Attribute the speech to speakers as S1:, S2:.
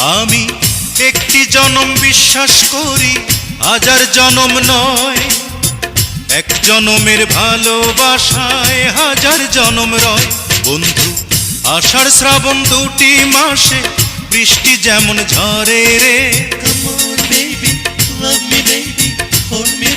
S1: আমি একটি জনম বিশ্বাস করি, হাজার জনম নয়। এক জনমের ভালোবাসায় হাজার জনম রয়। বন্ধু, আষাঢ় শ্রাবণ দুটি মাসে বৃষ্টি যেমন ঝরে রে।
S2: Come on baby, love me baby, hold me